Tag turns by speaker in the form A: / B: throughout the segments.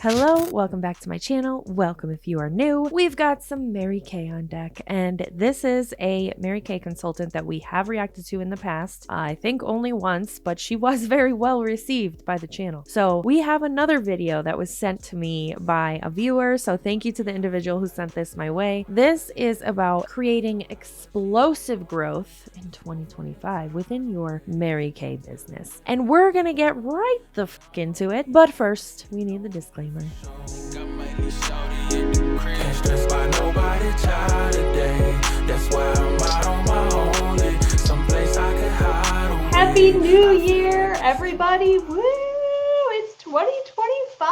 A: Hello, welcome back to my channel. Welcome if you are new. We've got some Mary Kay on deck, and this is a Mary Kay consultant that we have reacted to in the past. I think only once, but she was very well received by the channel. So we have another video that was sent to me by a viewer, so thank you to the individual who sent this my way. This is about creating explosive growth in 2025 within your Mary Kay business. And we're gonna get right the f into it, but first, we need the disclaimer.
B: Happy New Year, everybody! Woo! It's 2025.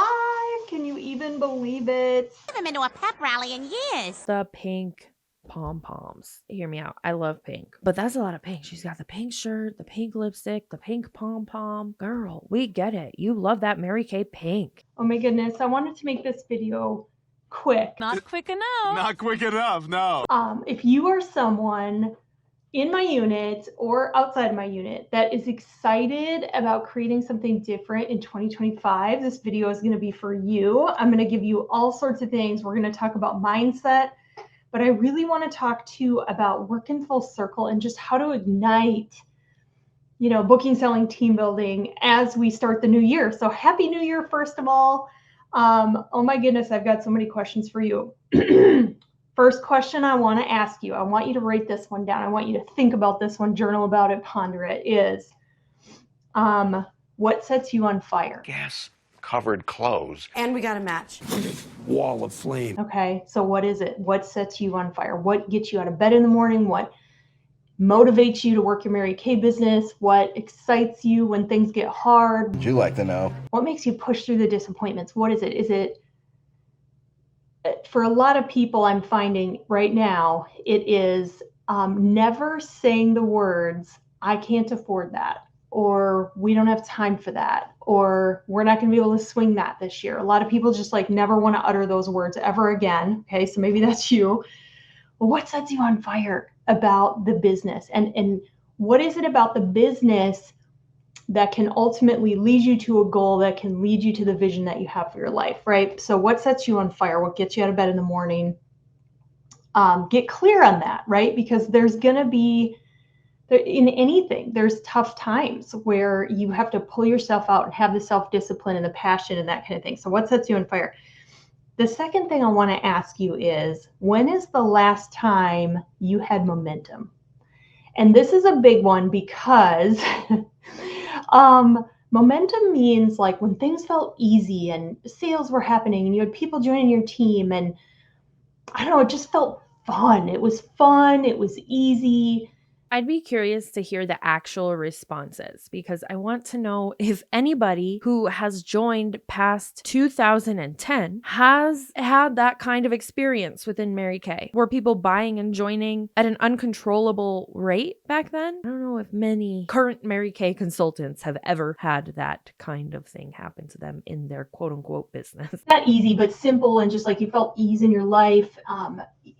B: Can you even believe it?
C: I haven't been to a pep rally in years.
A: The pink pom-poms. Hear me out. I love pink, but that's a lot of pink. She's got the pink shirt, the pink lipstick, the pink pom-pom. Girl, we get it. You love that Mary Kay pink.
B: Oh my goodness, I wanted to make this video quick.
C: Not quick enough.
D: Not quick enough, no.
B: If you are someone in my unit or outside my unit that is excited about creating something different in 2025, this video is going to be for you. I'm going to give you all sorts of things. We're going to talk about mindset, but I really want to talk too about working full circle and just how to ignite, booking, selling, team building as we start the new year. So happy New Year, first of all. Oh my goodness, I've got so many questions for you. First question I want to ask you, I want you to write this one down. I want you to think about this one, journal about it, ponder it, is what sets you on fire?
D: Gas-covered clothes.
E: And we got a match.
D: Wall of flame.
B: Okay, so what is it? What sets you on fire? What gets you out of bed in the morning? What motivates you to work your Mary Kay business? What excites you when things get hard?
D: Would you like to know?
B: What makes you push through the disappointments? What is it? Is it, for a lot of people I'm finding right now, it is never saying the words, I can't afford that, or we don't have time for that, or we're not going to be able to swing that this year. A lot of people just never want to utter those words ever again. Okay, so maybe that's you. Well, what sets you on fire about the business? And what is it about the business that can ultimately lead you to a goal, that can lead you to the vision that you have for your life, right? So what sets you on fire? What gets you out of bed in the morning? Get clear on that, right? Because there's going to be, in anything, there's tough times where you have to pull yourself out and have the self-discipline and the passion and that kind of thing. So what sets you on fire? The second thing I want to ask you is, when is the last time you had momentum? And this is a big one because momentum means when things felt easy and sales were happening and you had people joining your team, and I don't know, it just felt fun. It was fun. It was easy.
A: I'd be curious to hear the actual responses, because I want to know if anybody who has joined past 2010 has had that kind of experience within Mary Kay. Were people buying and joining at an uncontrollable rate back then? I don't know if many current Mary Kay consultants have ever had that kind of thing happen to them in their quote unquote business.
B: Not easy, but simple, and just you felt ease in your life.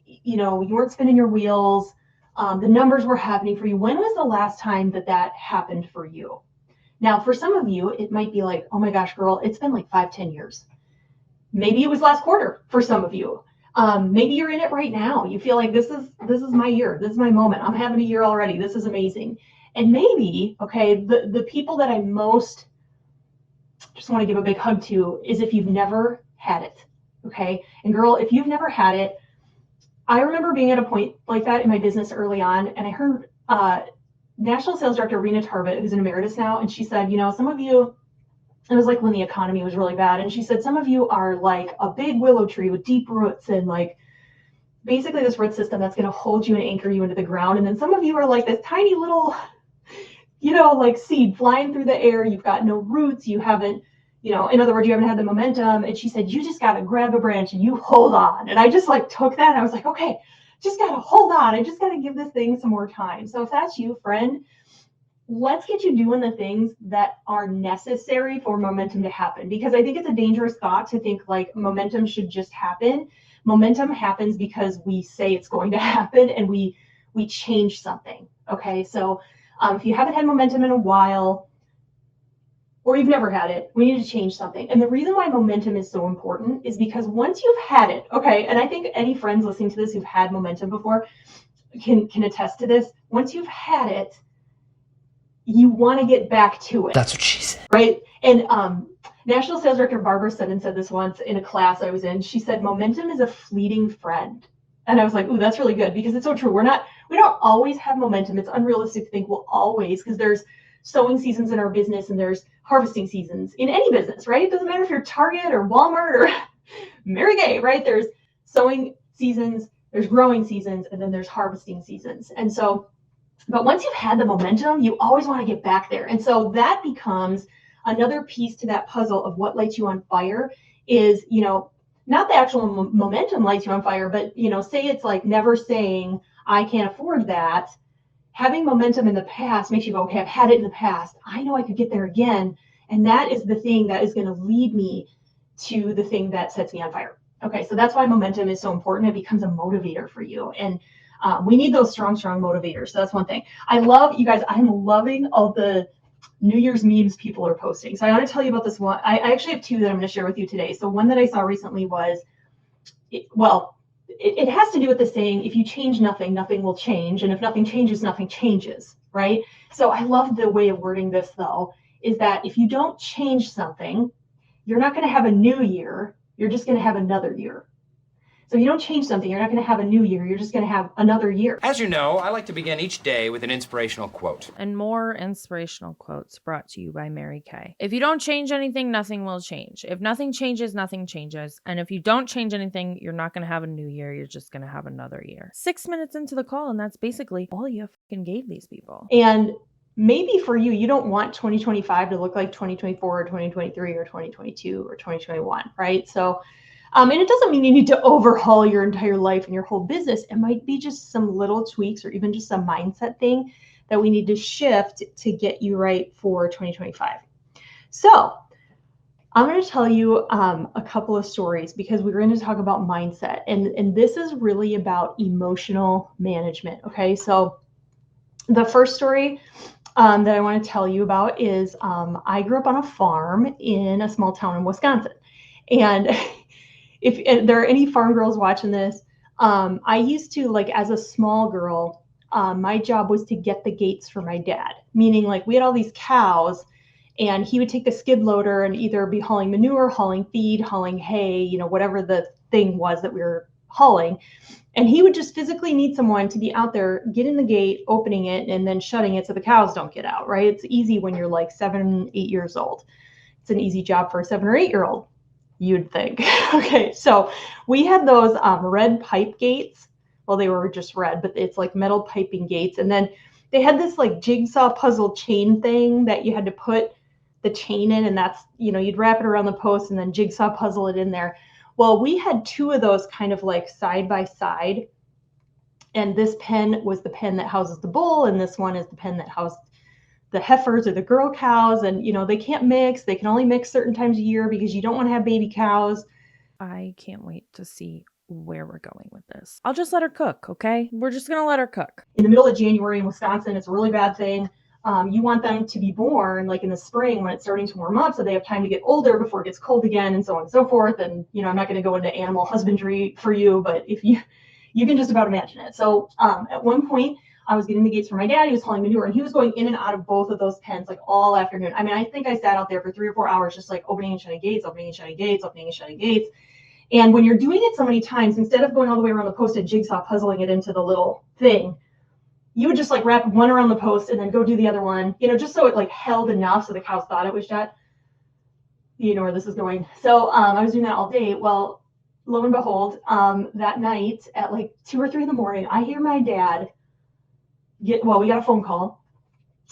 B: You weren't spinning your wheels. The numbers were happening for you. When was the last time that happened for you? Now, for some of you, it might be oh my gosh, girl, it's been 5-10 years. Maybe it was last quarter for some of you. Maybe you're in it right now. You feel this is my year. This is my moment. I'm having a year already. This is amazing. And maybe, okay, the people that I most just want to give a big hug to is if you've never had it, okay? And girl, if you've never had it, I remember being at a point like that in my business early on, and I heard National Sales Director Rena Tarbett, who's an emeritus now, and she said, some of you, it was when the economy was really bad, and she said, some of you are like a big willow tree with deep roots and basically this root system that's going to hold you and anchor you into the ground. And then some of you are this tiny little, seed flying through the air. You've got no roots. You haven't, in other words, you haven't had the momentum. And she said, you just got to grab a branch and you hold on. And I just took that and I was okay, just got to hold on. I just got to give this thing some more time. So if that's you, friend, let's get you doing the things that are necessary for momentum to happen. Because I think it's a dangerous thought to think momentum should just happen. Momentum happens because we say it's going to happen and we change something. Okay. So if you haven't had momentum in a while, or you've never had it, we need to change something. And the reason why momentum is so important is because once you've had it, okay, and I think any friends listening to this who've had momentum before can attest to this. Once you've had it, you want to get back to it.
E: That's what she said.
B: Right? And National Sales Director Barbara Sutton said this once in a class I was in. She said, momentum is a fleeting friend. And I was like, ooh, that's really good, because it's so true. We don't always have momentum. It's unrealistic to think we'll always, because there's sowing seasons in our business and there's harvesting seasons in any business, right? It doesn't matter if you're Target or Walmart or Mary Kay, right? There's sowing seasons, there's growing seasons, and then there's harvesting seasons. And so, but once you've had the momentum, you always want to get back there. And so that becomes another piece to that puzzle of what lights you on fire is, not the actual momentum lights you on fire, but, say it's like never saying, I can't afford that. Having momentum in the past makes you go, okay, I've had it in the past. I know I could get there again. And that is the thing that is going to lead me to the thing that sets me on fire. Okay, so that's why momentum is so important. It becomes a motivator for you. And we need those strong motivators. So that's one thing. I love, you guys, I'm loving all the New Year's memes people are posting. So I want to tell you about this one. I actually have two that I'm going to share with you today. So one that I saw recently was, it has to do with the saying, if you change nothing, nothing will change. And if nothing changes, nothing changes, right? So I love the way of wording this, though, is that if you don't change something, you're not going to have a new year. You're just going to have another year. So you don't change something, you're not going to have a new year. You're just going to have another year.
E: As you know, I like to begin each day with an inspirational quote.
A: And more inspirational quotes brought to you by Mary Kay. If you don't change anything, nothing will change. If nothing changes, nothing changes. And if you don't change anything, you're not going to have a new year. You're just going to have another year. 6 minutes into the call, and that's basically all you fucking gave these people.
B: And maybe for you, you don't want 2025 to look like 2024 or 2023 or 2022 or 2021, right? So and it doesn't mean you need to overhaul your entire life and your whole business. It might be just some little tweaks or even just a mindset thing that we need to shift to get you right for 2025. So I'm going to tell you a couple of stories because we're going to talk about mindset. And this is really about emotional management. Okay, so the first story that I want to tell you about is I grew up on a farm in a small town in Wisconsin. And if there are any farm girls watching this, I used to, like, as a small girl, my job was to get the gates for my dad, meaning like we had all these cows and he would take the skid loader and either be hauling manure, hauling feed, hauling hay, whatever the thing was that we were hauling. And he would just physically need someone to be out there, getting the gate, opening it, and then shutting it so the cows don't get out, right? It's easy when you're like 7, 8 years old. It's an easy job for a 7 or 8 year old. You'd think. Okay, so we had those red pipe gates. Well, they were just red, but it's like metal piping gates. And then they had this like jigsaw puzzle chain thing that you had to put the chain in, and that's, you'd wrap it around the post and then jigsaw puzzle it in there. Well, we had 2 of those kind of like side by side. And this pen was the pen that houses the bull, and this one is the pen that housed the heifers or the girl cows. And they can't mix. They can only mix certain times a year because you don't want to have baby cows.
A: I can't wait to see where we're going with this. I'll just let her cook, okay? We're just gonna let her cook.
B: In the middle of January in Wisconsin, it's a really bad thing. You want them to be born like in the spring when it's starting to warm up so they have time to get older before it gets cold again, and so on and so forth. And I'm not going to go into animal husbandry for you, but if you can just about imagine it. So at one point I was getting the gates for my dad. He was hauling manure, and he was going in and out of both of those pens like all afternoon. I mean, I think I sat out there for 3 or 4 hours just like opening and shutting gates, opening and shutting gates, opening and shutting gates. And when you're doing it so many times, instead of going all the way around the post and jigsaw puzzling it into the little thing, you would just like wrap one around the post and then go do the other one, just so it like held enough so the cows thought it was shut. You know where this is going. So I was doing that all day. Well, lo and behold, that night at like 2 or 3 in the morning, I hear my dad we got a phone call,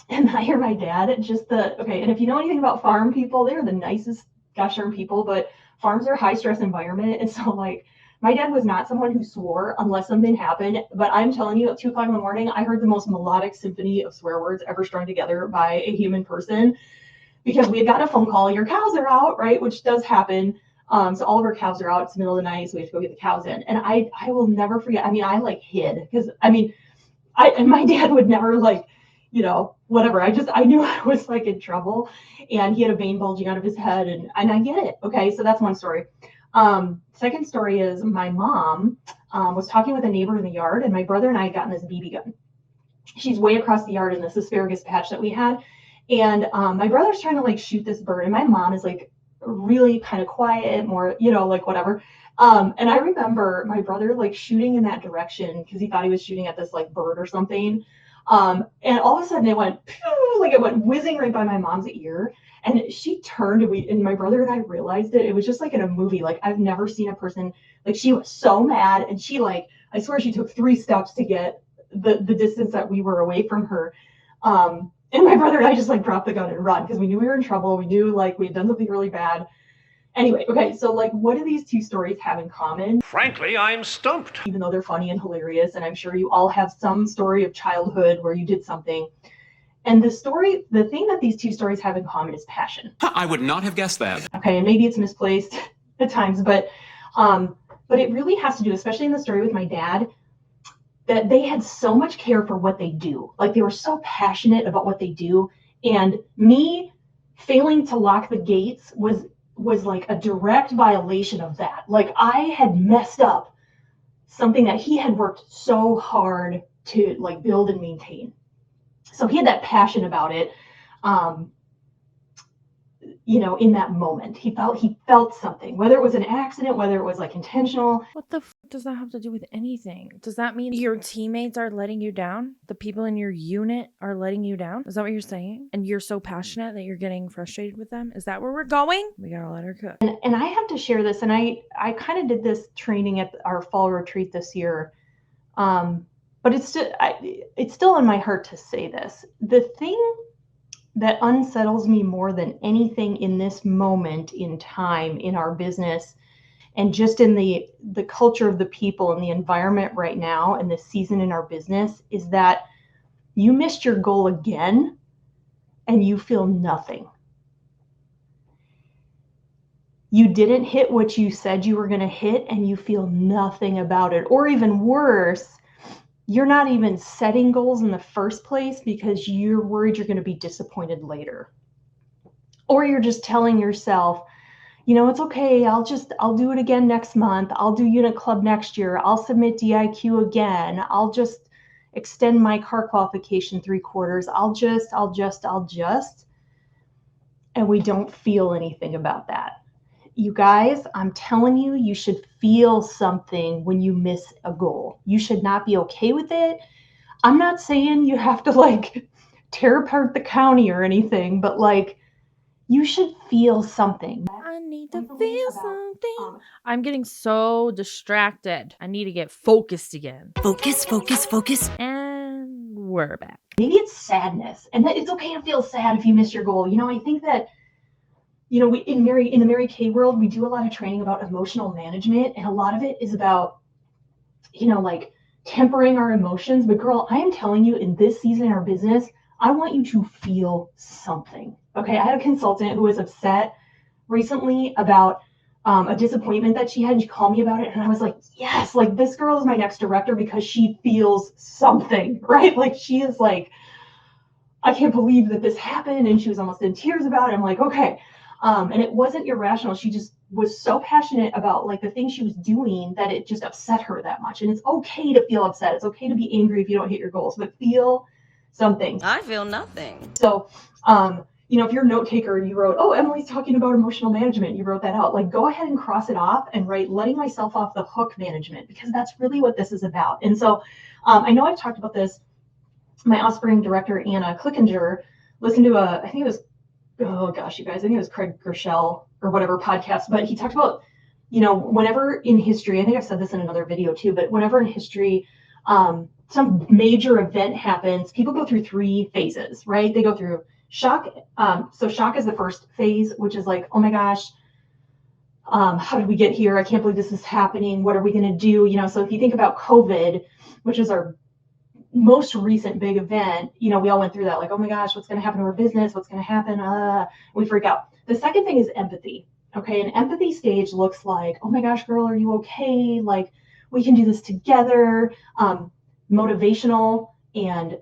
B: and I hear my dad and if you know anything about farm people, they're the nicest gosh darn people, but farms are a high stress environment. And so like my dad was not someone who swore unless something happened, but I'm telling you, at 2 o'clock in the morning, I heard the most melodic symphony of swear words ever strung together by a human person, because we had gotten a phone call, your cows are out, right? Which does happen. So all of our cows are out. It's the middle of the night, so we have to go get the cows in. And I will never forget. I mean, I like hid because and my dad would never like, whatever. I knew I was like in trouble, and he had a vein bulging out of his head, and I get it. Okay, so that's one story. Second story is my mom was talking with a neighbor in the yard, and my brother and I had gotten this BB gun. She's way across the yard in this asparagus patch that we had, and my brother's trying to like shoot this bird, and my mom is like really kind of quiet, more, like whatever. And I remember my brother like shooting in that direction because he thought he was shooting at this like bird or something. And all of a sudden it went pew, like it went whizzing right by my mom's ear. And she turned, and my brother and I realized it. It was just like in a movie. Like I've never seen a person, like she was so mad, and she like, I swear she took 3 steps to get the distance that we were away from her. And my brother and I just like dropped the gun and run because we knew we were in trouble. We knew like we had done something really bad. Anyway, okay, so like what do these 2 stories have in common?
D: Frankly, I'm stumped.
B: Even though they're funny and hilarious, and I'm sure you all have some story of childhood where you did something. And the thing that these 2 stories have in common is passion.
F: I would not have guessed that.
B: Okay, and maybe it's misplaced at times, but it really has to do, especially in the story with my dad, that they had so much care for what they do. Like they were so passionate about what they do. And me failing to lock the gates was like a direct violation of that. Like I had messed up something that he had worked so hard to like build and maintain. So he had that passion about it. In that moment, he felt something, whether it was an accident, whether it was like intentional.
A: What the does that have to do with anything? Does that mean your teammates are letting you down? The people in your unit are letting you down? Is that what you're saying? And you're so passionate that you're getting frustrated with them? Is that where we're going? We gotta let her cook.
B: And I have to share this, and I kind of did this training at our fall retreat this year. But it's still in my heart to say this. The thing that unsettles me more than anything in this moment in time in our business and just in the culture of the people and the environment right now and the season in our business is that you missed your goal again and you feel nothing. You didn't hit what you said you were going to hit and you feel nothing about it. Or even worse, you're not even setting goals in the first place because you're worried you're going to be disappointed later. Or you're just telling yourself, it's okay. I'll do it again next month. I'll do unit club next year. I'll submit DIQ again. I'll just extend my car qualification 3 quarters. I'll just. And we don't feel anything about that. You guys, I'm telling you, you should feel something when you miss a goal. You should not be okay with it. I'm not saying you have to like tear apart the county or anything, but like you should feel something.
A: I need to feel something. I'm getting so distracted. I need to get focused again.
C: Focus.
A: And we're back.
B: Maybe it's sadness, and that it's okay to feel sad if you miss your goal. I think that we in the Mary Kay world, we do a lot of training about emotional management, and a lot of it is about, like tempering our emotions. But girl, I am telling you, in this season in our business, I want you to feel something. Okay, I had a consultant who was upset recently about a disappointment that she had, and she called me about it, and I was like, yes, like this girl is my next director because she feels something, right? Like she is like, I can't believe that this happened, and she was almost in tears about it. I'm like, okay. And it wasn't irrational. She just was so passionate about like the things she was doing that it just upset her that much. And it's okay to feel upset. It's okay to be angry if you don't hit your goals, but feel something.
C: I feel nothing.
B: So, if you're a note taker and you wrote, oh, Emily's talking about emotional management, you wrote that out, like go ahead and cross it off and write letting myself off the hook management, because that's really what this is about. And so I know I've talked about this. My Offspring director, Anna Klickinger, listened to I think it was, oh gosh, you guys, I think it was Craig Gershell or whatever podcast, but he talked about, whenever in history, I think I've said this in another video too, but whenever in history, some major event happens, people go through 3 phases, right? They go through shock. So shock is the first phase, which is like, oh my gosh, how did we get here? I can't believe this is happening. What are we going to do? So if you think about COVID, which is our most recent big event, we all went through that, like, oh my gosh, what's going to happen to our business? What's going to happen? We freak out. The second thing is empathy. Okay. An empathy stage looks like, oh my gosh, girl, are you okay? Like, we can do this together. Motivational and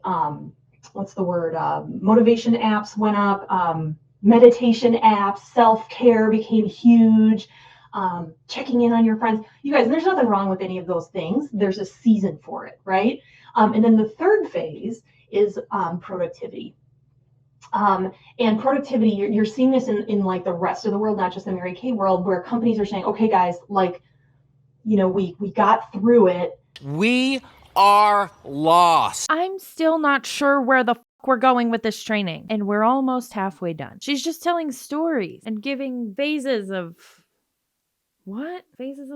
B: what's the word? Motivation apps went up. Meditation apps, self-care became huge. Checking in on your friends. You guys, there's nothing wrong with any of those things. There's a season for it, right? And then the third phase is productivity. And productivity, you're seeing this in like the rest of the world, not just the Mary Kay world, where companies are saying, okay, guys, like, you know, we got through it.
E: We are lost.
A: I'm still not sure where the we're going with this training, and we're almost halfway done. She's just telling stories and giving phases of what? Phases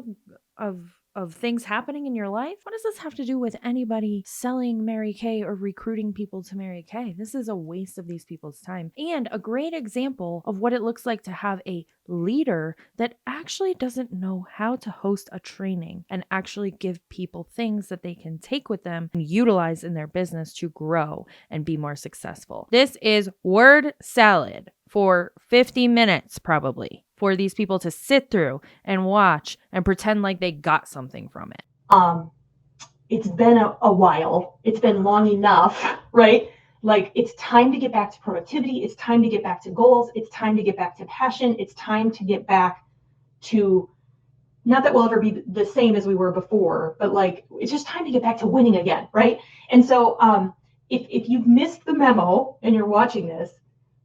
A: of things happening in your life? What does this have to do with anybody selling Mary Kay or recruiting people to Mary Kay? This is a waste of these people's time, and a great example of what it looks like to have a leader that actually doesn't know how to host a training and actually give people things that they can take with them and utilize in their business to grow and be more successful. This is word salad for 50 minutes probably for these people to sit through and watch and pretend like they got something from it.
B: It's been a while. It's been long enough, right? Like, it's time to get back to productivity. It's time to get back to goals. It's time to get back to passion. It's time to get back to, not that we'll ever be the same as we were before, but like, it's just time to get back to winning again, right? And so if you've missed the memo and you're watching this,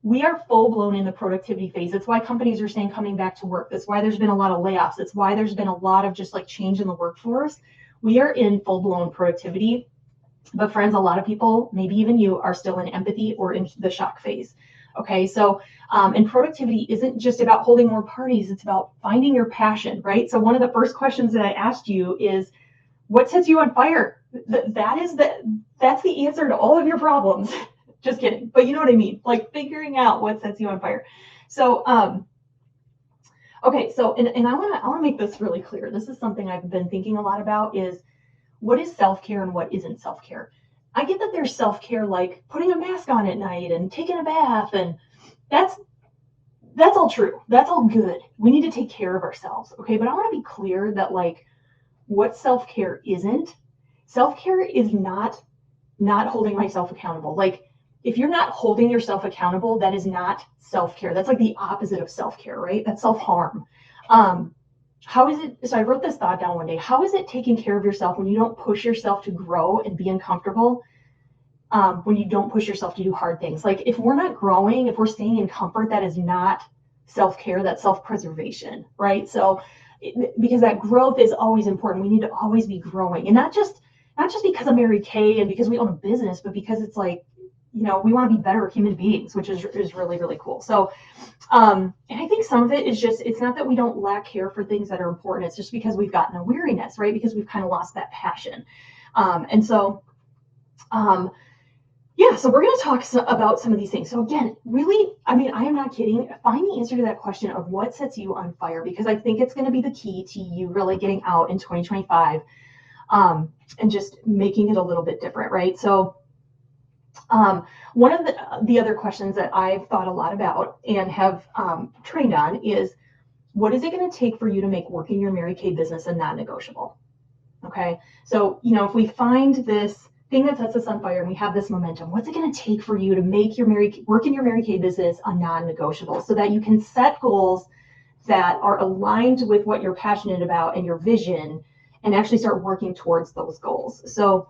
B: we are full blown in the productivity phase. That's why companies are saying coming back to work. That's why there's been a lot of layoffs. That's why there's been a lot of just like change in the workforce. We are in full blown productivity. But friends, a lot of people, maybe even you, are still in empathy or in the shock phase. Okay, so and productivity isn't just about holding more parties. It's about finding your passion, right? So one of the first questions that I asked you is, what sets you on fire? That's the answer to all of your problems. Just kidding. But you know what I mean? Like, figuring out what sets you on fire. So, okay. So, and I want to make this really clear. This is something I've been thinking a lot about, is what is self-care and what isn't self-care. I get that there's self-care, like putting a mask on at night and taking a bath. And that's all true. That's all good. We need to take care of ourselves. Okay. But I want to be clear that, like, what self-care isn't. Self-care is not holding myself accountable. Like, if you're not holding yourself accountable, that is not self-care. That's like the opposite of self-care, right? That's self-harm. How is it? So I wrote this thought down one day. How is it taking care of yourself when you don't push yourself to grow and be uncomfortable? When you don't push yourself to do hard things? Like, if we're not growing, if we're staying in comfort, that is not self-care. That's self-preservation, right? So because that growth is always important. We need to always be growing, and not just because of Mary Kay and because we own a business, but because it's like, you know, we want to be better human beings, which is really, really cool. So, and I think some of it is just, it's not that we don't lack care for things that are important. It's just because we've gotten a weariness, right? Because we've kind of lost that passion. And so, yeah, so we're going to talk about some of these things. So again, really, I mean, I am not kidding. Find the answer to that question of what sets you on fire, because I think it's going to be the key to you really getting out in 2025, and just making it a little bit different, right? So, one of the other questions that I've thought a lot about and have trained on is, what is it going to take for you to make working your Mary Kay business a non-negotiable? Okay, so, you know, if we find this thing that sets us on fire and we have this momentum, what's it going to take for you to make your working your Mary Kay business a non-negotiable, so that you can set goals that are aligned with what you're passionate about and your vision, and actually start working towards those goals? So,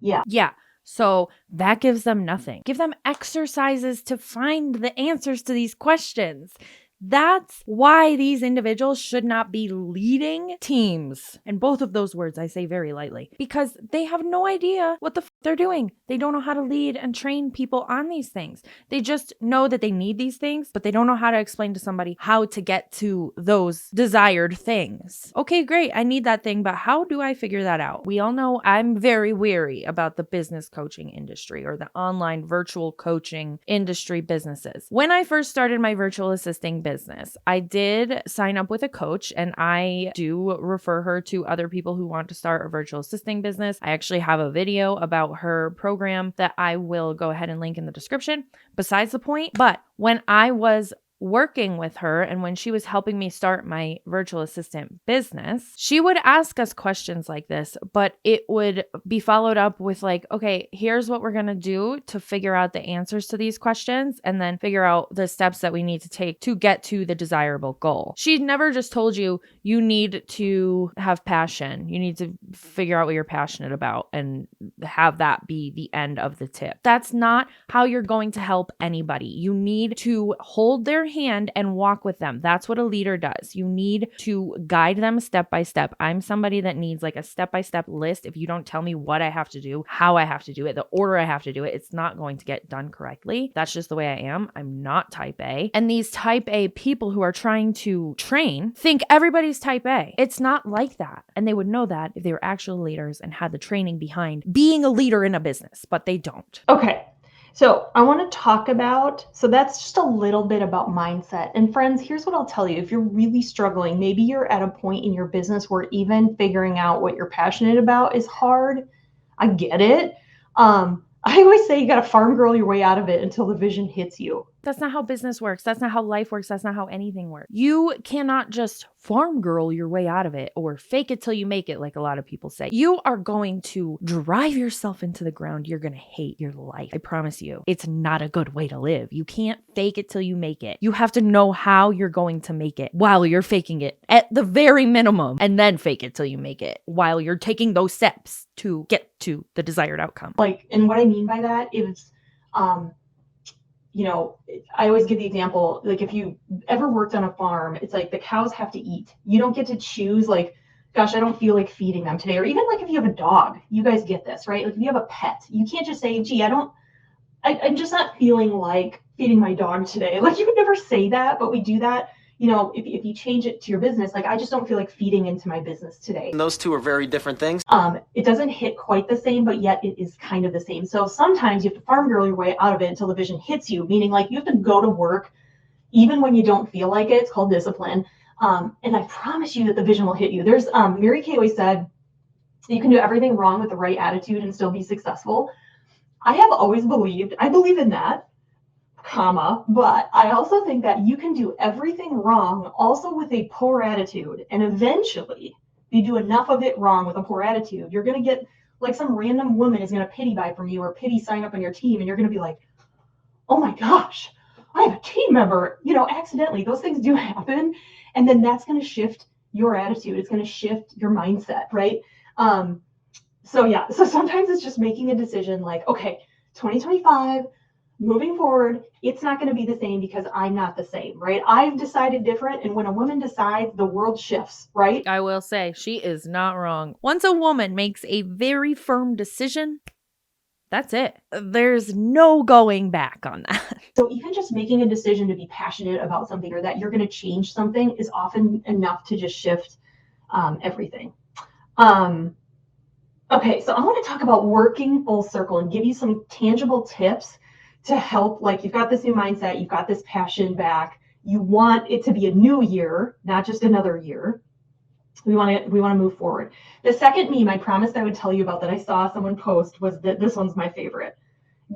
A: Yeah. So that gives them nothing. Give them exercises to find the answers to these questions. That's why these individuals should not be leading teams. And both of those words I say very lightly, because they have no idea what the they're doing. They don't know how to lead and train people on these things. They just know that they need these things, but they don't know how to explain to somebody how to get to those desired things. Okay, great. I need that thing, but how do I figure that out? We all know I'm very weary about the business coaching industry or the online virtual coaching industry businesses. When I first started my virtual assisting business, I did sign up with a coach, and I do refer her to other people who want to start a virtual assisting business. I actually have a video about her program that I will go ahead and link in the description. Besides the point, but when I was working with her and when she was helping me start my virtual assistant business, she would ask us questions like this, but it would be followed up with like, okay, here's what we're going to do to figure out the answers to these questions and then figure out the steps that we need to take to get to the desirable goal. She never just told you, you need to have passion. You need to figure out what you're passionate about and have that be the end of the tip. That's not how you're going to help anybody. You need to hold their hand and walk with them. That's what a leader does. You need to guide them step by step. I'm somebody that needs like a step-by-step list. If you don't tell me what I have to do, how I have to do it, the order I have to do it, it's not going to get done correctly. That's just the way I am. I'm not type A. And these type A people who are trying to train think everybody's type A. It's not like that. And they would know that if they were actual leaders and had the training behind being a leader in a business, but they don't.
B: Okay. So I want to talk about, so that's just a little bit about mindset. And friends, here's what I'll tell you. If you're really struggling, maybe you're at a point in your business where even figuring out what you're passionate about is hard. I get it. I always say you got to farm girl your way out of it until the vision hits you.
A: That's not how business works. That's not how life works. That's not how anything works. You cannot just farm girl your way out of it or fake it till you make it, like a lot of people say. You are going to drive yourself into the ground. You're going to hate your life. I promise you. It's not a good way to live. You can't fake it till you make it. You have to know how you're going to make it while you're faking it at the very minimum, and then fake it till you make it while you're taking those steps to get to the desired outcome.
B: Like, and what I mean by that is, you know, I always give the example, like if you ever worked on a farm, it's like the cows have to eat. You don't get to choose like, gosh, I don't feel like feeding them today. Or even like if you have a dog, you guys get this, right? Like if you have a pet, you can't just say, gee, I'm just not feeling like feeding my dog today. Like you would never say that, but we do that. You know, if you change it to your business, like I just don't feel like feeding into my business today.
E: And those two are very different things.
B: It doesn't hit quite the same, but yet it is kind of the same. So sometimes you have to farm girl your way out of it until the vision hits you, meaning like you have to go to work even when you don't feel like it. It's called discipline. And I promise you that the vision will hit you. There's Mary Kay always said, you can do everything wrong with the right attitude and still be successful. I have always believed, I believe in that. But I also think that you can do everything wrong also with a poor attitude. And eventually, if you do enough of it wrong with a poor attitude, you're going to get like some random woman is going to pity buy from you or pity sign up on your team. And you're going to be like, oh my gosh, I have a team member, you know, accidentally. Those things do happen. And then that's going to shift your attitude. It's going to shift your mindset, right? So sometimes it's just making a decision like, okay, 2025, moving forward, it's not going to be the same because I'm not the same, right? I've decided different. And when a woman decides, the world shifts, right?
A: I will say she is not wrong. Once a woman makes a very firm decision, that's it. There's no going back on that.
B: So even just making a decision to be passionate about something or that you're going to change something is often enough to just shift everything. Okay, so I want to talk about working full circle and give you some tangible tips to help, like you've got this new mindset, you've got this passion back, you want it to be a new year, not just another year. We want to move forward. The second meme I promised I would tell you about that I saw someone post was that this one's my favorite.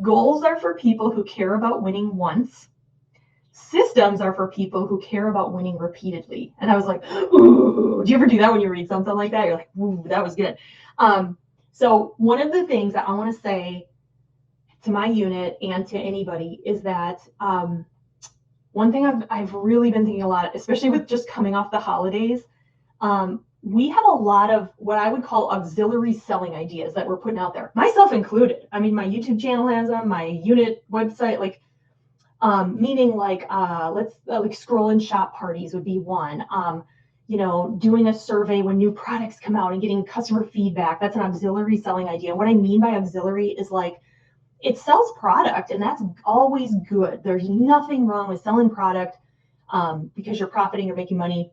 B: Goals are for people who care about winning once. Systems are for people who care about winning repeatedly. And I was like, ooh, do you ever do that when you read something like that? You're like, ooh, that was good. So one of the things that I want to say to my unit and to anybody is that one thing I've really been thinking a lot, especially with just coming off the holidays, we have a lot of what I would call auxiliary selling ideas that we're putting out there, myself included. I mean, my YouTube channel has them, my unit website, like meaning like let's like scroll and shop parties would be one. You know, doing a survey when new products come out and getting customer feedback. That's an auxiliary selling idea. What I mean by auxiliary is like, it sells product, and that's always good. There's nothing wrong with selling product because you're profiting or making money.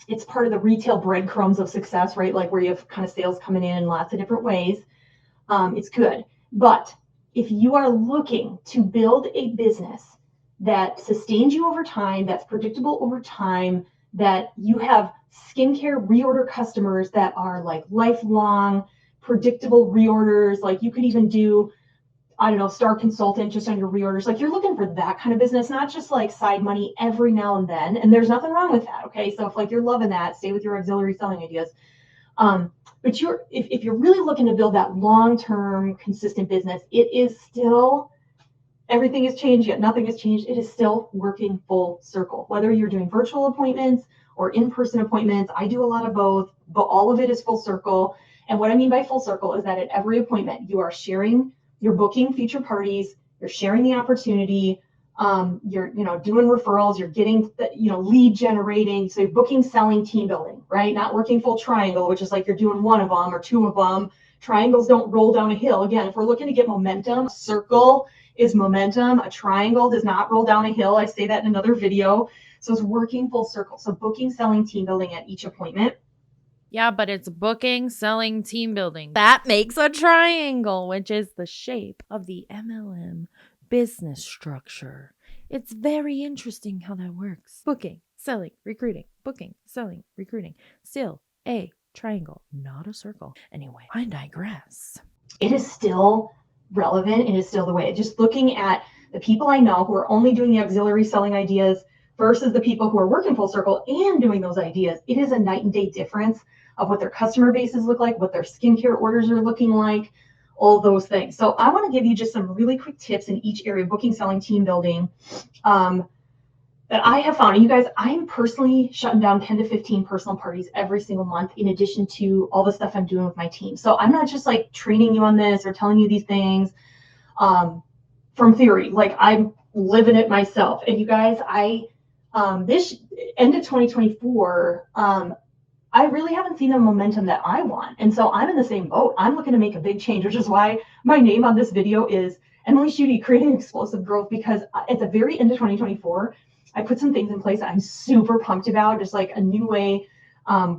B: It's part of the retail breadcrumbs of success, right? Like where you have kind of sales coming in lots of different ways. It's good. But if you are looking to build a business that sustains you over time, that's predictable over time, that you have skincare reorder customers that are like lifelong, predictable reorders, like you could even do I don't know, star consultant just on your reorders. Like you're looking for that kind of business, not just like side money every now and then. And there's nothing wrong with that. Okay. So if like you're loving that, stay with your auxiliary selling ideas. But if you're really looking to build that long-term consistent business, it is still, everything has changed yet nothing has changed. It is still working full circle, whether you're doing virtual appointments or in-person appointments. I do a lot of both, but all of it is full circle. And what I mean by full circle is that at every appointment, you are sharing, you're booking future parties, you're sharing the opportunity, you're doing referrals, you're getting lead generating, so you're booking, selling, team building, right? Not working full triangle, which is like you're doing one of them or two of them. Triangles don't roll down a hill. Again, if we're looking to get momentum, circle is momentum. A triangle does not roll down a hill. I say that in another video. So it's working full circle. So booking, selling, team building at each appointment.
A: Yeah, but it's booking, selling, team building. That makes a triangle, which is the shape of the MLM business structure. It's very interesting how that works. Booking, selling, recruiting, booking, selling, recruiting. Still a triangle, not a circle. Anyway, I digress.
B: It is still relevant. It is still the way. Just looking at the people I know who are only doing the auxiliary selling ideas versus the people who are working full circle and doing those ideas, it is a night and day difference of what their customer bases look like, what their skincare orders are looking like, all those things. So I want to give you just some really quick tips in each area, booking, selling, team building, that I have found. And you guys, I'm personally shutting down 10 to 15 personal parties every single month, in addition to all the stuff I'm doing with my team. So I'm not just like training you on this or telling you these things from theory. Like I'm living it myself. And you guys, this end of 2024, I really haven't seen the momentum that I want. And so I'm in the same boat. I'm looking to make a big change, which is why my name on this video is Emily Schutte, Creating Explosive Growth, because at the very end of 2024, I put some things in place that I'm super pumped about, just like a new way,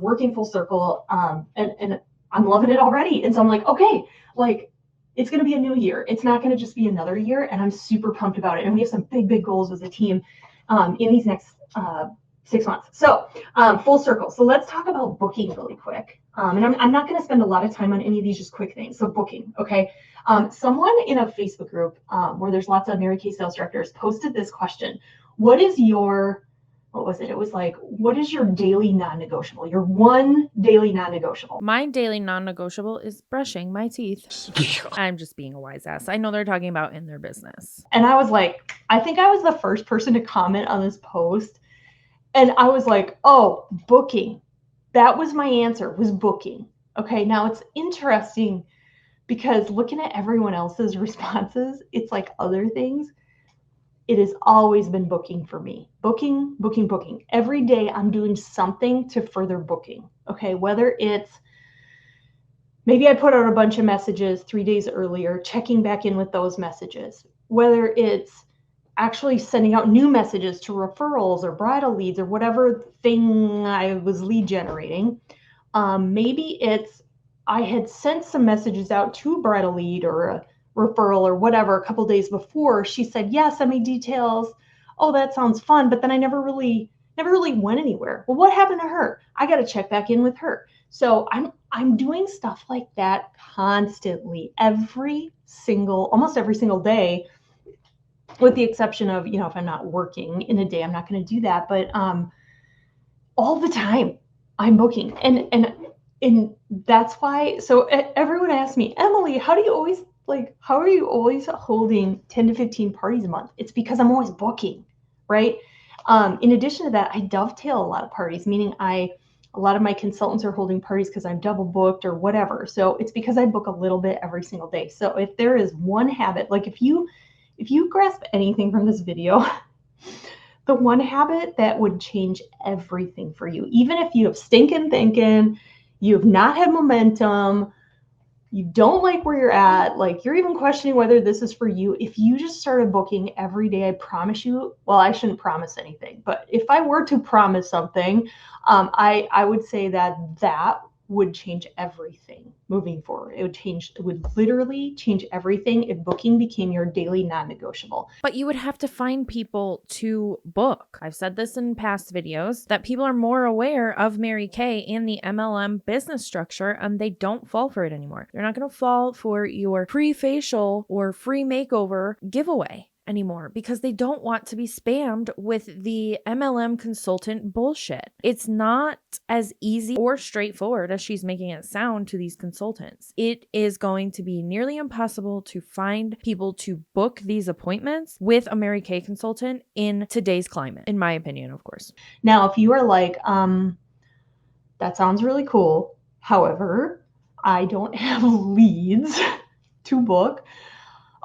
B: working full circle. And I'm loving it already. And so I'm like, okay, like it's going to be a new year. It's not going to just be another year. And I'm super pumped about it. And we have some big, big goals as a team in these next 6 months. So full circle. So let's talk about booking really quick. And I'm not going to spend a lot of time on any of these, just quick things. So booking. Okay. Someone in a Facebook group where there's lots of Mary Kay sales directors posted this question. What is your, what was it? It was like, what is your daily non-negotiable? Your one daily non-negotiable.
A: My daily non-negotiable is brushing my teeth. I'm just being a wise ass. I know they're talking about in their business.
B: And I was like, I think I was the first person to comment on this post. And I was like, oh, booking. That was my answer, was booking. Okay, now it's interesting because looking at everyone else's responses, it's like other things. It has always been booking for me. Booking, booking, booking. Every day I'm doing something to further booking. Okay, whether it's maybe I put out a bunch of messages 3 days earlier, checking back in with those messages. Whether it's actually sending out new messages to referrals or bridal leads or whatever thing I was lead generating. Maybe it's I had sent some messages out to a bridal lead or a referral or whatever a couple days before. She said, yeah, send me details. Oh, that sounds fun. But then I never really went anywhere. Well, what happened to her? I got to check back in with her. So I'm doing stuff like that constantly, almost every single day, with the exception of, if I'm not working in a day, I'm not going to do that. But all the time I'm booking. And that's why, so everyone asks me, Emily, how are you always holding 10 to 15 parties a month? It's because I'm always booking, right? In addition to that, I dovetail a lot of parties, meaning a lot of my consultants are holding parties because I'm double booked or whatever. So it's because I book a little bit every single day. So if there is one habit, like if you grasp anything from this video, the one habit that would change everything for you, even if you have stinking thinking, you have not had momentum, you don't like where you're at, like you're even questioning whether this is for you, if you just started booking every day, I promise you, well, I shouldn't promise anything, but if I were to promise something, I would say that would change everything moving forward. It would literally change everything if booking became your daily non-negotiable.
A: But you would have to find people to book. I've said this in past videos that people are more aware of Mary Kay and the MLM business structure, and they don't fall for it anymore. They're not going to fall for your free facial or free makeover giveaway anymore because they don't want to be spammed with the MLM consultant bullshit. It's not as easy or straightforward as she's making it sound to these consultants. It is going to be nearly impossible to find people to book these appointments with a Mary Kay consultant in today's climate, in my opinion, of course.
B: Now, if you are like, that sounds really cool. However, I don't have leads to book.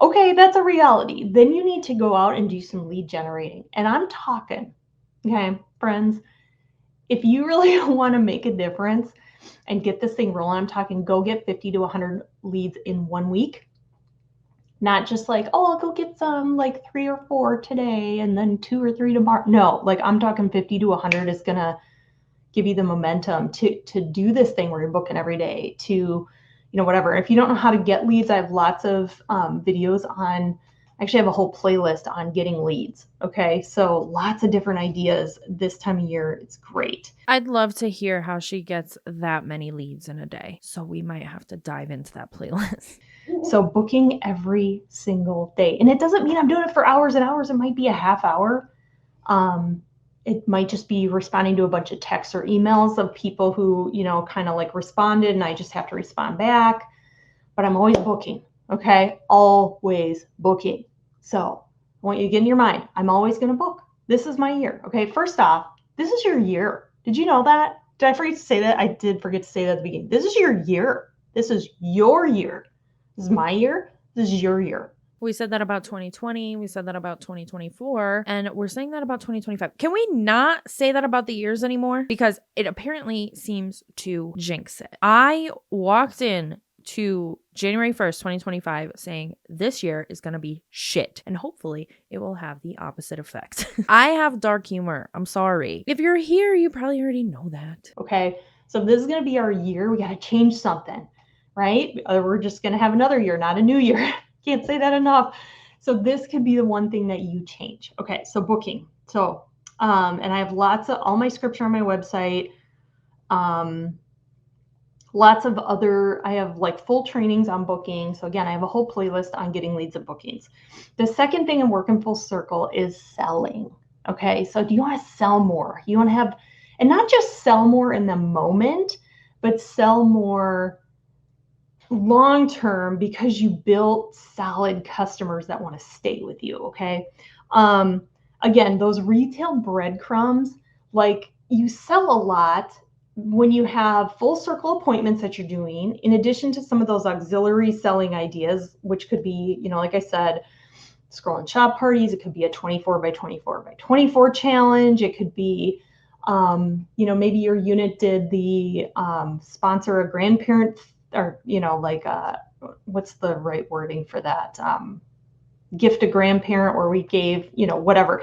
B: Okay, that's a reality. Then you need to go out and do some lead generating. And I'm talking, okay, friends, if you really want to make a difference and get this thing rolling, I'm talking go get 50 to 100 leads in 1 week. Not just like, oh, I'll go get some like 3 or 4 today and then 2 or 3 tomorrow. No, like I'm talking 50 to 100 is going to give you the momentum to do this thing where you're booking every day, to whatever. If you don't know how to get leads, I have lots of videos on, actually I have a whole playlist on getting leads. Okay. So lots of different ideas this time of year. It's great.
A: I'd love to hear how she gets that many leads in a day. So we might have to dive into that playlist.
B: So booking every single day. And it doesn't mean I'm doing it for hours and hours. It might be a half hour. It might just be responding to a bunch of texts or emails of people who, kind of like responded and I just have to respond back. But I'm always booking, okay? Always booking. So I want you to get in your mind, I'm always going to book. This is my year, okay? First off, this is your year. Did you know that? Did I forget to say that? I did forget to say that at the beginning. This is your year. This is your year. This is my year. This is your year.
A: We said that about 2020. We said that about 2024. And we're saying that about 2025. Can we not say that about the years anymore? Because it apparently seems to jinx it. I walked in to January 1st, 2025 saying this year is going to be shit. And hopefully it will have the opposite effect. I have dark humor. I'm sorry. If you're here, you probably already know that.
B: Okay. So if this is going to be our year, we got to change something, right? Or we're just going to have another year, not a new year. Can't say that enough. So this could be the one thing that you change. Okay, so booking. So, and I have all my scripture on my website. Lots of I have like full trainings on booking. So again, I have a whole playlist on getting leads and bookings. The second thing in working full circle is selling. Okay, so do you want to sell more? You want to have, and not just sell more in the moment, but sell more long-term because you built solid customers that want to stay with you. Okay. Again, those retail breadcrumbs, like you sell a lot when you have full circle appointments that you're doing, in addition to some of those auxiliary selling ideas, which could be, like I said, scroll and shop parties. It could be a 24 by 24 by 24 challenge. It could be, maybe your unit did the sponsor a grandparent, or, what's the right wording for that? Gift a grandparent, where we gave, whatever.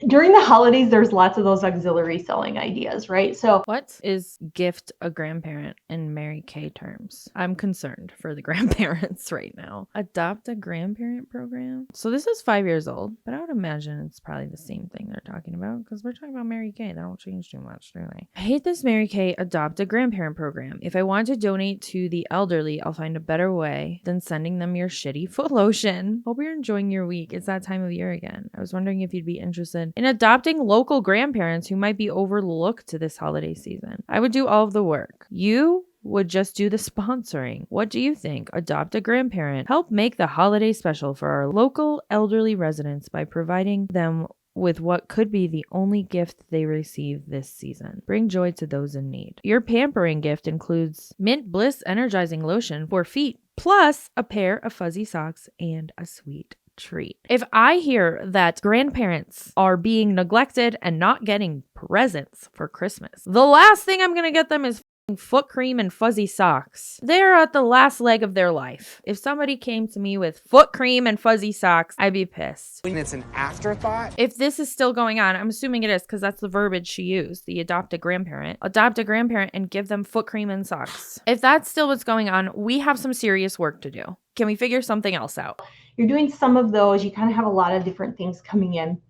B: During the holidays, there's lots of those auxiliary selling ideas, right? So
A: what is gift a grandparent in Mary Kay terms? I'm concerned for the grandparents right now. Adopt a grandparent program. So this is 5 years old, but I would imagine it's probably the same thing they're talking about because we're talking about Mary Kay. They don't change too much, do they? I hate this Mary Kay adopt a grandparent program. If I want to donate to the elderly, I'll find a better way than sending them your shitty foot lotion. Hope you're enjoying your week. It's that time of year again. I was wondering if you'd be interested in adopting local grandparents who might be overlooked this holiday season. I would do all of the work. You would just do the sponsoring. What do you think? Adopt a grandparent. Help make the holiday special for our local elderly residents by providing them with what could be the only gift they receive this season. Bring joy to those in need. Your pampering gift includes Mint Bliss Energizing Lotion for feet, plus a pair of fuzzy socks and a sweet treat. If I hear that grandparents are being neglected and not getting presents for Christmas, the last thing I'm going to get them is Foot cream and fuzzy socks. They're at the last leg of their life. If somebody came to me with foot cream and fuzzy socks, I'd be pissed.
E: When it's an afterthought.
A: If this is still going on, I'm assuming it is because that's the verbiage she used, the adopt a grandparent. Adopt a grandparent and give them foot cream and socks. If that's still what's going on, we have some serious work to do. Can we figure something else out?
B: You're doing some of those. You kind of have a lot of different things coming in.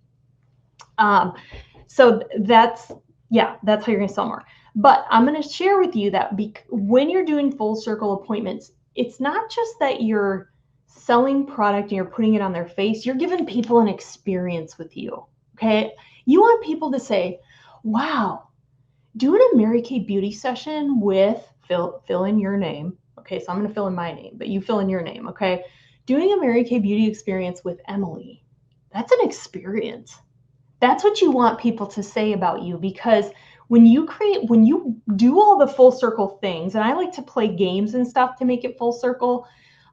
B: So that's how you're going to sell more. But I'm going to share with you that when you're doing full circle appointments, it's not just that you're selling product and you're putting it on their face. You're giving people an experience with you. Okay. You want people to say, wow, doing a Mary Kay beauty session with fill in your name. Okay. So I'm going to fill in my name, but you fill in your name. Okay. Doing a Mary Kay beauty experience with Emily. That's an experience. That's what you want people to say about you, because when you do all the full circle things, and I like to play games and stuff to make it full circle,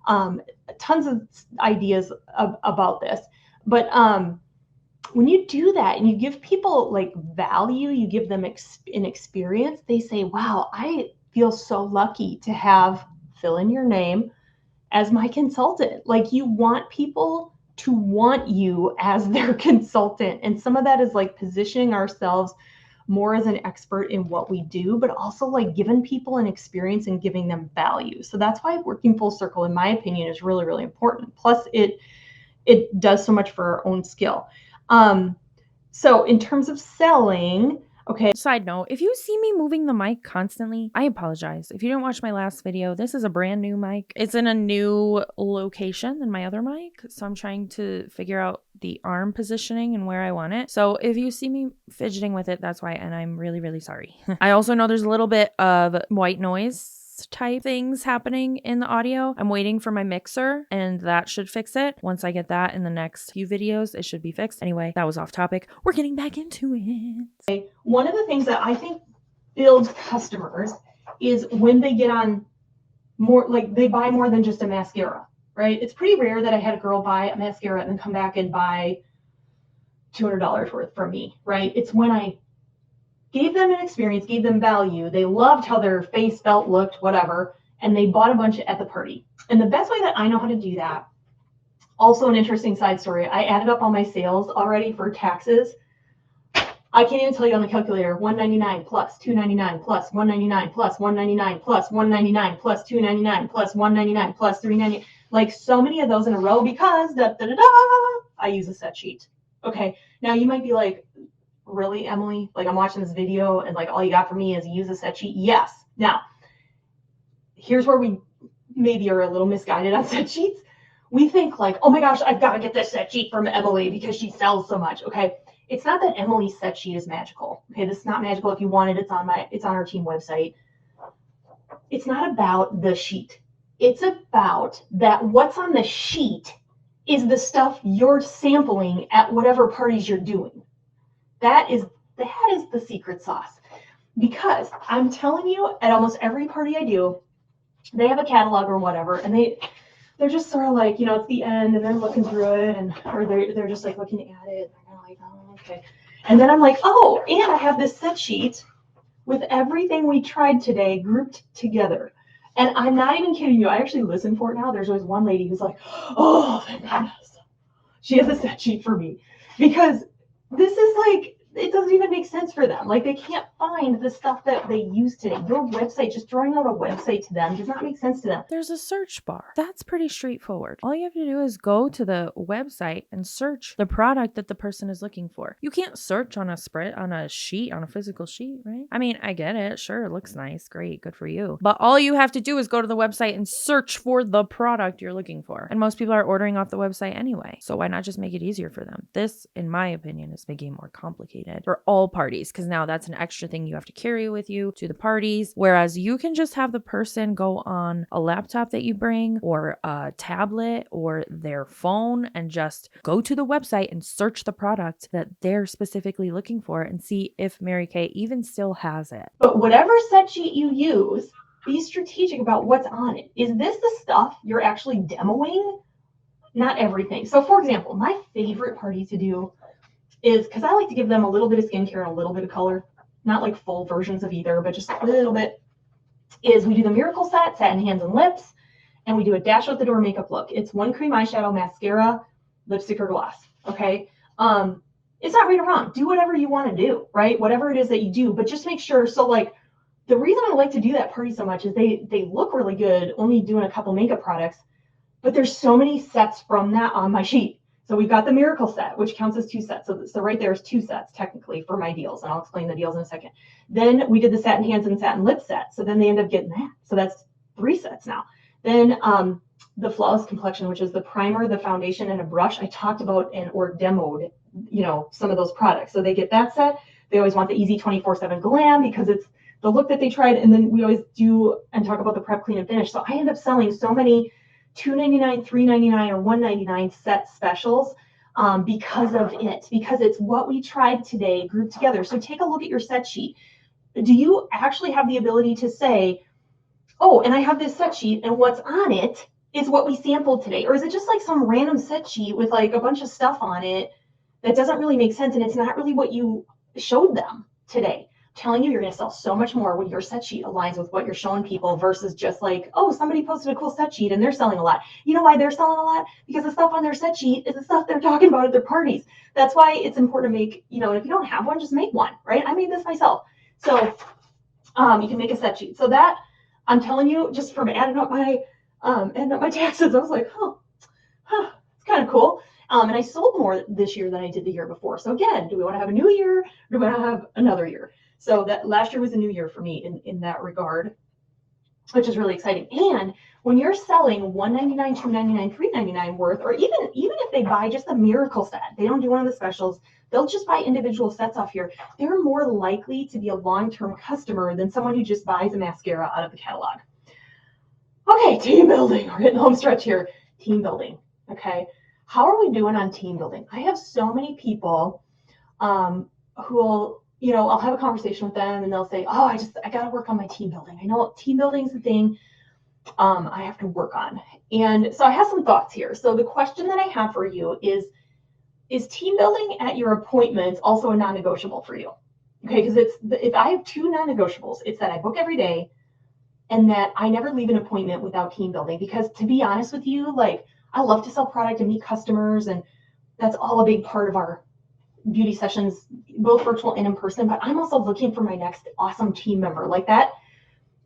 B: tons of ideas about this, but when you do that and you give people like value, you give them an experience, they say, wow, I feel so lucky to have fill in your name as my consultant. Like, you want people to want you as their consultant. And some of that is like positioning ourselves more as an expert in what we do, but also like giving people an experience and giving them value. So that's why working full circle, in my opinion, is really, really important. Plus it does so much for our own skill. So in terms of selling, okay.
A: Side note, if you see me moving the mic constantly, I apologize. If you didn't watch my last video, this is a brand new mic. It's in a new location than my other mic. So I'm trying to figure out the arm positioning and where I want it. So if you see me fidgeting with it, that's why. And I'm really, really sorry. I also know there's a little bit of white noise type things happening in the audio. I'm waiting for my mixer and that should fix it. Once I get that in the next few videos, it should be fixed. Anyway, that was off topic. We're getting back into it.
B: One of the things that I think builds customers is when they get on more, like they buy more than just a mascara, right? It's pretty rare that I had a girl buy a mascara and then come back and buy $200 worth from me, right? It's when I gave them an experience, gave them value. They loved how their face felt, looked, whatever, and they bought a bunch at the party. And the best way that I know how to do that, also an interesting side story, I added up all my sales already for taxes. I can't even tell you on the calculator, $199 plus $299 plus $199 plus $199 plus $199 plus $299 plus $199 plus $399, like so many of those in a row, because I use a set sheet. Okay, now you might be like, really, Emily? Like, I'm watching this video and like all you got for me is use a set sheet? Yes. Now, here's where we maybe are a little misguided on set sheets. We think like, oh my gosh, I've got to get this set sheet from Emily because she sells so much. Okay. It's not that Emily's set sheet is magical. Okay. This is not magical. If you want it, it's on our team website. It's not about the sheet. It's about that what's on the sheet is the stuff you're sampling at whatever parties you're doing. That is the secret sauce, because I'm telling you, at almost every party I do, they have a catalog or whatever, and they're just sort of like, it's the end, and they're looking through it, or they're just like looking at it, and they're like, oh, okay. And then I'm like, oh, and I have this set sheet with everything we tried today grouped together. And I'm not even kidding you. I actually listen for it now. There's always one lady who's like, oh, thank goodness, she has a set sheet for me, because this is like, it doesn't even make sense for them. Like, they can't find the stuff that they use today. Your website, just throwing out a website to them does not make sense to them.
A: There's a search bar. That's pretty straightforward. All you have to do is go to the website and search the product that the person is looking for. You can't search on a spread, on a sheet, on a physical sheet, right? I mean, I get it. Sure, it looks nice. Great. Good for you. But all you have to do is go to the website and search for the product you're looking for. And most people are ordering off the website anyway. So why not just make it easier for them? This, in my opinion, is making it more complicated for all parties, because now that's an extra thing you have to carry with you to the parties, whereas you can just have the person go on a laptop that you bring, or a tablet, or their phone, and just go to the website and search the product that they're specifically looking for and see if Mary Kay even still has it.
B: But whatever set sheet you use, be strategic about what's on it. Is this the stuff you're actually demoing? Not everything. So for example, my favorite party to do is, because I like to give them a little bit of skincare and a little bit of color, not like full versions of either, but just a little bit. is we do the Miracle set, satin hands and lips, and we do a dash out the door makeup look. It's one cream eyeshadow, mascara, lipstick, or gloss. Okay. It's not right or wrong. Do whatever you want to do, right? Whatever it is that you do, but just make sure. So like the reason I like to do that party so much is they look really good only doing a couple makeup products, but there's so many sets from that on my sheet. So we've got the Miracle set, which counts as 2 sets. So right there is 2 sets technically for my deals, and I'll explain the deals in a second. Then we did the satin hands and satin lip set. So then they end up getting that. So that's 3 sets now. Then the Flawless Complexion, which is the primer, the foundation, and a brush. I talked about or demoed, some of those products. So they get that set. They always want the Easy 24/7 Glam because it's the look that they tried. And then we always do and talk about the Prep, Clean, and Finish. So I end up selling so many $2.99, $3.99, or $1.99 set specials because of it, because it's what we tried today grouped together. So take a look at your set sheet. Do you actually have the ability to say, oh, and I have this set sheet and what's on it is what we sampled today? Or is it just like some random set sheet with like a bunch of stuff on it that doesn't really make sense and it's not really what you showed them today? I'm telling you, you're going to sell so much more when your set sheet aligns with what you're showing people versus just like, oh, somebody posted a cool set sheet and they're selling a lot. You know why they're selling a lot? Because the stuff on their set sheet is the stuff they're talking about at their parties. That's why it's important to make, and if you don't have one, just make one, right? I made this myself. So you can make a set sheet. So that, I'm telling you, just from adding up my taxes, I was like, it's kind of cool. And I sold more this year than I did the year before. So again, do we want to have a new year or do we want to have another year? So that last year was a new year for me in that regard, which is really exciting. And when you're selling $1.99, $2.99, $3.99 worth, or even if they buy just a Miracle set, they don't do one of the specials, they'll just buy individual sets off here. They're more likely to be a long-term customer than someone who just buys a mascara out of the catalog. Okay, team building. We're hitting the home stretch here. Team building. Okay. How are we doing on team building? I have so many people who will, I'll have a conversation with them and they'll say, oh, I got to work on my team building. I know team building is the thing I have to work on. And so I have some thoughts here. So the question that I have for you is team building at your appointments also a non-negotiable for you? Okay, because if I have 2 non-negotiables, it's that I book every day and that I never leave an appointment without team building. Because to be honest with you, like I love to sell product and meet customers, and that's all a big part of our beauty sessions, both virtual and in person. But I'm also looking for my next awesome team member. Like that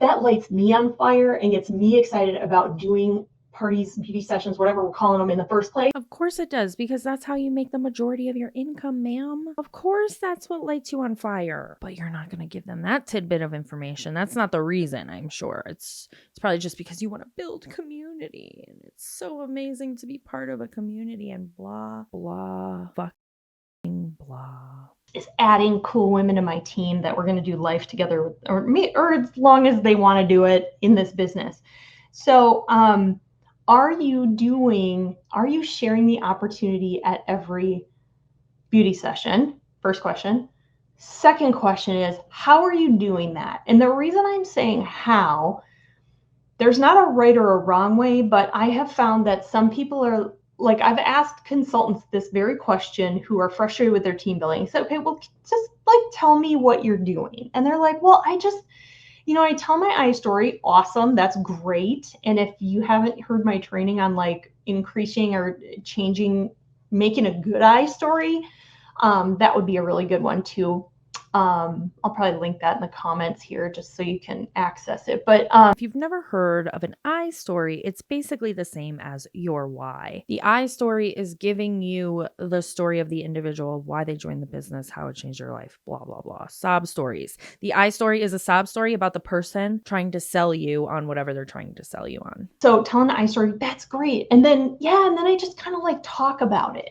B: lights me on fire and gets me excited about doing parties, beauty sessions, whatever we're calling them in the first place.
A: Of course it does, because that's how you make the majority of your income, ma'am. Of course that's what lights you on fire. But you're not going to give them that tidbit of information. That's not the reason, I'm sure. It's probably just because you want to build community. And it's so amazing to be part of a community and blah, blah, fucking blah.
B: Is adding cool women to my team that we're going to do life together with, or as long as they want to do it in this business. So, are you sharing the opportunity at every beauty session? First question. Second question is, how are you doing that? And the reason I'm saying how, there's not a right or a wrong way, but I have found that some people are like, I've asked consultants this very question who are frustrated with their team building. I said, okay, well, just like tell me what you're doing. And they're like, well, I tell my eye story. Awesome. That's great. And if you haven't heard my training on like increasing or changing, making a good eye story, that would be a really good one too. I'll probably link that in the comments here just so you can access it. But
A: if you've never heard of an I story, it's basically the same as your why. The I story is giving you the story of the individual, why they joined the business, how it changed their life, blah, blah, blah. Sob stories. The I story is a sob story about the person trying to sell you on whatever they're trying to sell you on.
B: So telling the I story, that's great. And then I just kind of like talk about it.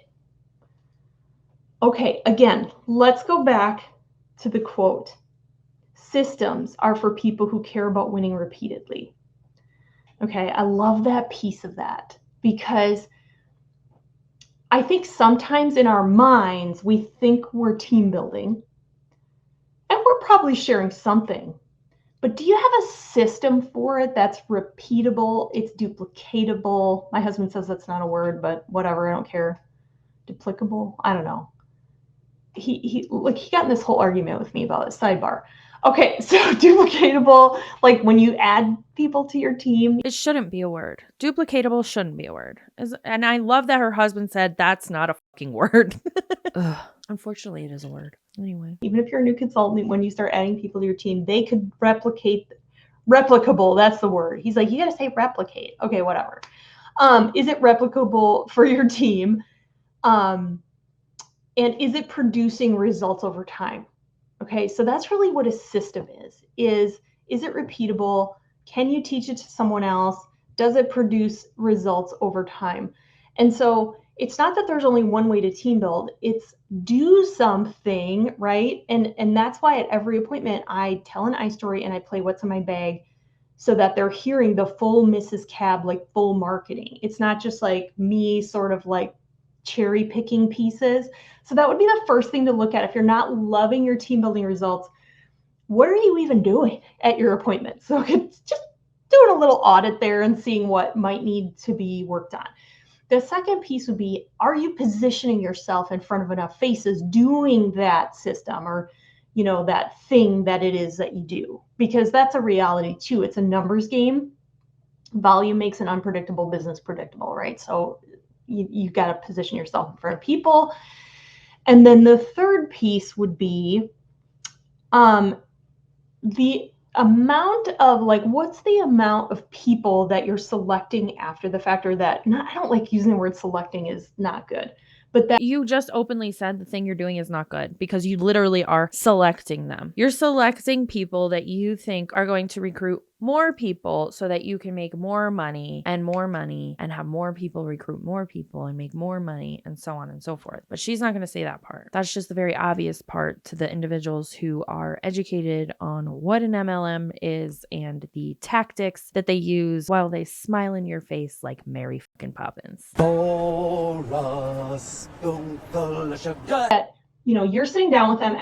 B: Okay, again, let's go back to the quote. Systems are for people who care about winning repeatedly. Okay, I love that piece of that because I think sometimes in our minds, we think we're team building and we're probably sharing something, but do you have a system for it that's repeatable? It's duplicatable. My husband says that's not a word, but whatever, I don't care. Duplicable? I don't know. He got in this whole argument with me about it. Sidebar. Okay, so duplicatable, like when you add people to your team.
A: It shouldn't be a word. Duplicatable shouldn't be a word. And I love that her husband said that's not a fucking word. Ugh. Unfortunately, it is a word. Anyway.
B: Even if you're a new consultant, when you start adding people to your team, they could replicable, that's the word. He's like, you got to say replicate. Okay, whatever. Is it replicable for your team? And is it producing results over time? Okay, so that's really what a system is it repeatable? Can you teach it to someone else? Does it produce results over time? And so it's not that there's only one way to team build, it's do something, right? And that's why at every appointment, I tell an story and I play what's in my bag so that they're hearing the full Mrs. Cab, like full marketing. It's not just like me sort of like cherry picking pieces. So that would be the first thing to look at. If you're not loving your team building results, what are you even doing at your appointment? So it's just doing a little audit there and seeing what might need to be worked on. The second piece would be, are you positioning yourself in front of enough faces doing that system or, you know, that thing that it is that you do? Because that's a reality too. It's a numbers game. Volume makes an unpredictable business predictable, right? So you've got to position yourself in front of people. And then the third piece would be the amount of, like, what's the amount of people that you're selecting after the fact, or that, not, I don't like using the word selecting is not good, but that
A: You just openly said the thing you're doing is not good because you literally are selecting them. You're selecting people that you think are going to recruit more people so that you can make more money and have more people recruit more people and make more money and so on and so forth. But she's not going to say that part. That's just the very obvious part to the individuals who are educated on what an MLM is and the tactics that they use while they smile in your face like Mary fucking Poppins.
B: that, you know, you're sitting down with them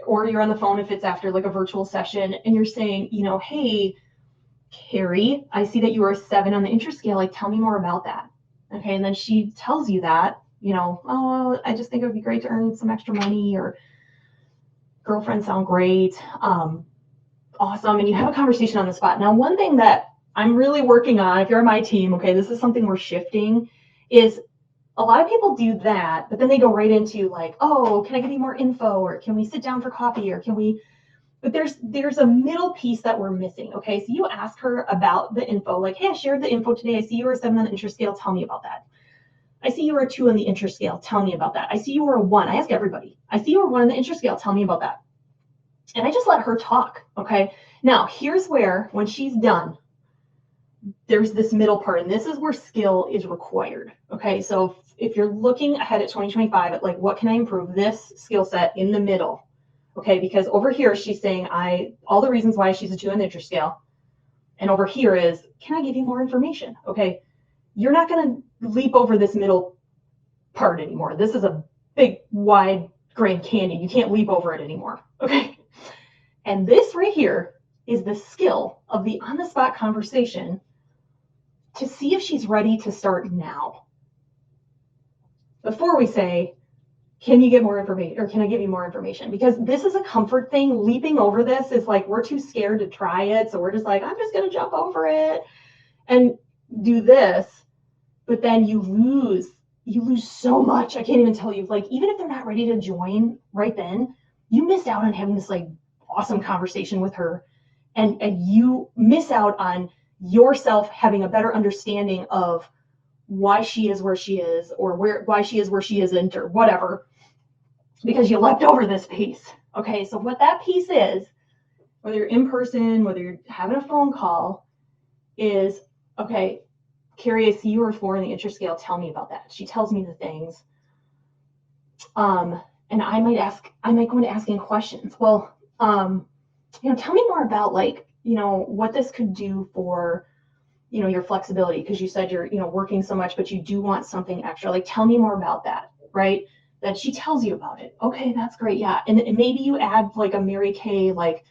B: or you're on the phone if it's after like a virtual session, and you're saying, you know, hey, Carrie, I see that you are a 7 on the interest scale. Like, tell me more about that. Okay. And then she tells you that, you know, oh, I just think it would be great to earn some extra money, or girlfriends sound great. Awesome. And you have a conversation on the spot. Now, one thing that I'm really working on, if you're on my team, okay, this is something we're shifting, is a lot of people do that, but then they go right into like, oh, can I give you more info? Or can we sit down for coffee? Or can we, but there's a middle piece that we're missing. Okay. So you ask her about the info, like, hey, I shared the info today. I see you were a 7 on the interest scale. Tell me about that. I see you were a 2 on the interest scale. Tell me about that. I see you were a 1. I ask everybody. I see you were 1 on the interest scale. Tell me about that. And I just let her talk. Okay. Now here's where, when she's done, there's this middle part, and this is where skill is required. Okay. So if you're looking ahead at 2025 at like, what can I improve this skill set in the middle? Okay. Because over here, she's saying all the reasons why she's a 2 on the interest scale. And over here is, can I give you more information? Okay. You're not going to leap over this middle part anymore. This is a big, wide Grand Canyon. You can't leap over it anymore. Okay. And this right here is the skill of the on-the-spot conversation to see if she's ready to start now. Before we say, can you get more information, or can I give you more information? Because this is a comfort thing. Leaping over this is like, we're too scared to try it. So we're just like, I'm just going to jump over it and do this. But then you lose so much. I can't even tell you, like, even if they're not ready to join right then, you miss out on having this like awesome conversation with her. And you miss out on yourself having a better understanding of why she is where she is, or why she is where she isn't, or whatever, because you leapt over this piece. Okay. So what that piece is, whether you're in person, whether you're having a phone call, is, okay, Carrie, I see you were 4 on the interest scale. Tell me about that. She tells me the things. And I might go into asking questions. Well, you know, tell me more about, like, you know, what this could do for, you know, your flexibility, because you said you're, you know, working so much, but you do want something extra. Like, tell me more about that, right? That she tells you about it. Okay, that's great. Yeah. And maybe you add like a Mary Kay, like,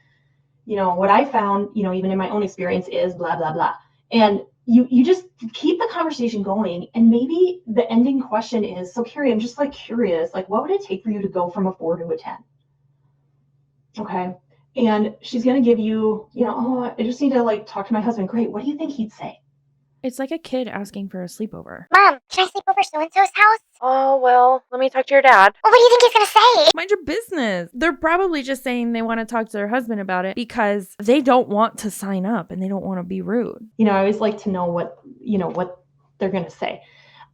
B: you know, what I found, you know, even in my own experience is blah, blah, blah. And you just keep the conversation going. And maybe the ending question is, so Carrie, I'm just like curious, like, what would it take for you to go from a 4 to a 10? Okay. And she's going to give you, oh, I just need to like talk to my husband. Great. What do you think he'd say?
A: It's like a kid asking for a sleepover.
C: Mom, can I sleep over so-and-so's house?
A: Oh, well, let me talk to your dad.
C: Well, what do you think he's gonna say?
A: Mind your business. They're probably just saying they want to talk to their husband about it because they don't want to sign up and they don't want to be rude.
B: I always like to know what they're going to say.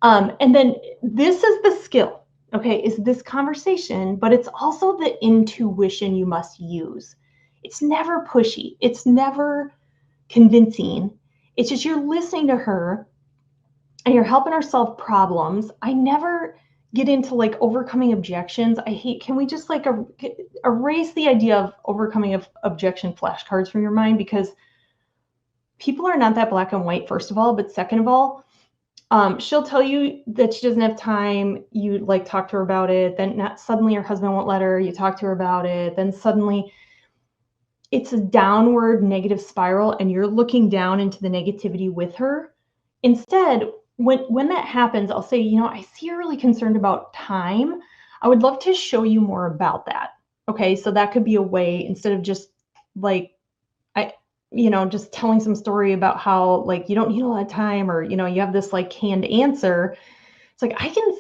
B: And then this is the skill, okay, is this conversation, but it's also the intuition you must use. It's never pushy. It's never convincing. It's just you're listening to her and you're helping her solve problems. I never get into like overcoming objections. Can we just like erase the idea of overcoming of objection flashcards from your mind, because people are not that black and white, first of all, but second of all, she'll tell you that she doesn't have time. You like talk to her about it. Then suddenly her husband won't let her. You talk to her about it. Then suddenly it's a downward negative spiral and you're looking down into the negativity with her. Instead, when that happens, I'll say, I see you're really concerned about time. I would love to show you more about that. Okay, so that could be a way, instead of just like, just telling some story about how like you don't need a lot of time, or you have this like canned answer. It's like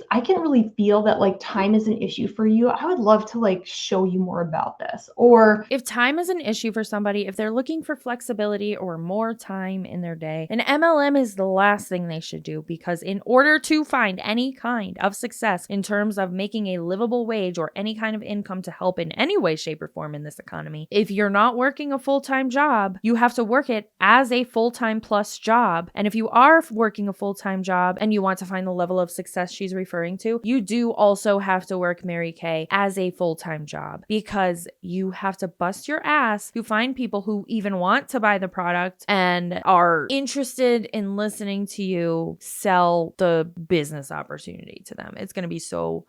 B: I can really feel that like time is an issue for you. I would love to like show you more about this. Or
A: if time is an issue for somebody, if they're looking for flexibility or more time in their day, an MLM is the last thing they should do, because in order to find any kind of success in terms of making a livable wage or any kind of income to help in any way, shape, or form in this economy, if you're not working a full-time job, you have to work it as a full-time plus job. And if you are working a full-time job and you want to find the level of success she's referring to, you do also have to work, Mary Kay, as a full-time job, because you have to bust your ass to find people who even want to buy the product and are interested in listening to you sell the business opportunity to them. It's going to be so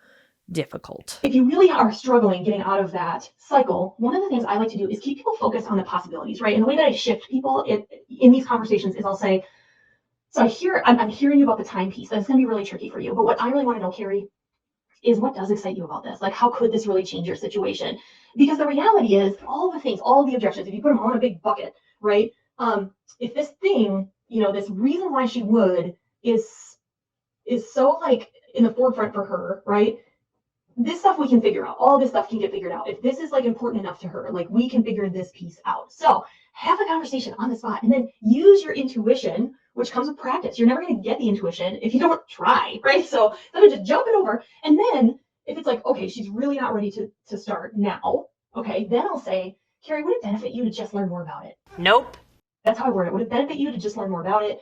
A: difficult.
B: If you really are struggling getting out of that cycle, one of the things I like to do is keep people focused on the possibilities, right? And the way that I shift people in these conversations is I'll say, so I'm hearing you about the time piece. That's going to be really tricky for you. But what I really want to know, Carrie, is what does excite you about this? Like, how could this really change your situation? Because the reality is all the things, all the objections, if you put them all in a big bucket, right? If this thing, this reason why she would is so like in the forefront for her, right? This stuff we can figure out. All this stuff can get figured out. If this is like important enough to her, like we can figure this piece out. So have a conversation on the spot and then use your intuition, which comes with practice. You're never going to get the intuition if you don't try, right? So then just jump it over. And then if it's like, okay, she's really not ready to start now. Okay, then I'll say, Carrie, would it benefit you to just learn more about it?
C: Nope.
B: That's how I word it. Would it benefit you to just learn more about it?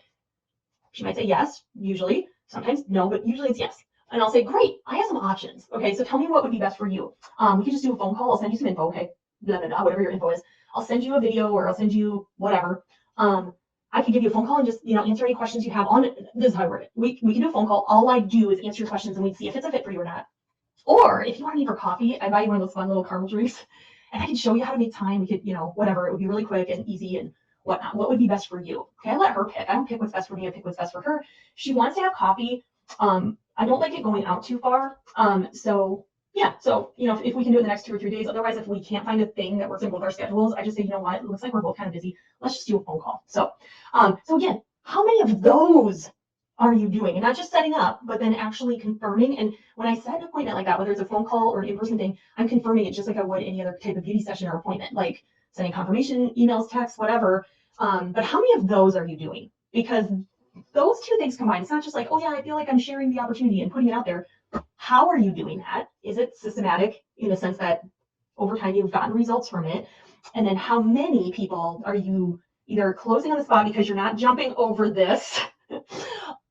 B: She might say yes, usually. Sometimes no, but usually it's yes. And I'll say, great, I have some options. Okay, so tell me what would be best for you. We can just do a phone call. I'll send you some info. Okay, whatever your info is. I'll send you a video or I'll send you whatever. I can give you a phone call and just, answer any questions you have on it. This is how I word it. We can do a phone call. All I do is answer your questions and we see if it's a fit for you or not. Or if you want to meet for coffee, I buy you one of those fun little caramel drinks and I can show you how to make time. We could, whatever. It would be really quick and easy and whatnot. What would be best for you? Okay, I let her pick. I don't pick what's best for me. I pick what's best for her. She wants to have coffee. I don't like it going out too far. So if we can do it in the next 2 or 3 days, otherwise, if we can't find a thing that works in both our schedules, I just say, you know what, it looks like we're both kind of busy. Let's just do a phone call. So again, how many of those are you doing? And not just setting up, but then actually confirming. And when I set an appointment like that, whether it's a phone call or an in-person thing, I'm confirming it just like I would any other type of beauty session or appointment, like sending confirmation emails, texts, whatever. But how many of those are you doing? Because those two things combined, it's not just like, oh yeah, I feel like I'm sharing the opportunity and putting it out there. How are you doing that? Is it systematic in the sense that over time you've gotten results from it? And then how many people are you either closing on the spot because you're not jumping over this,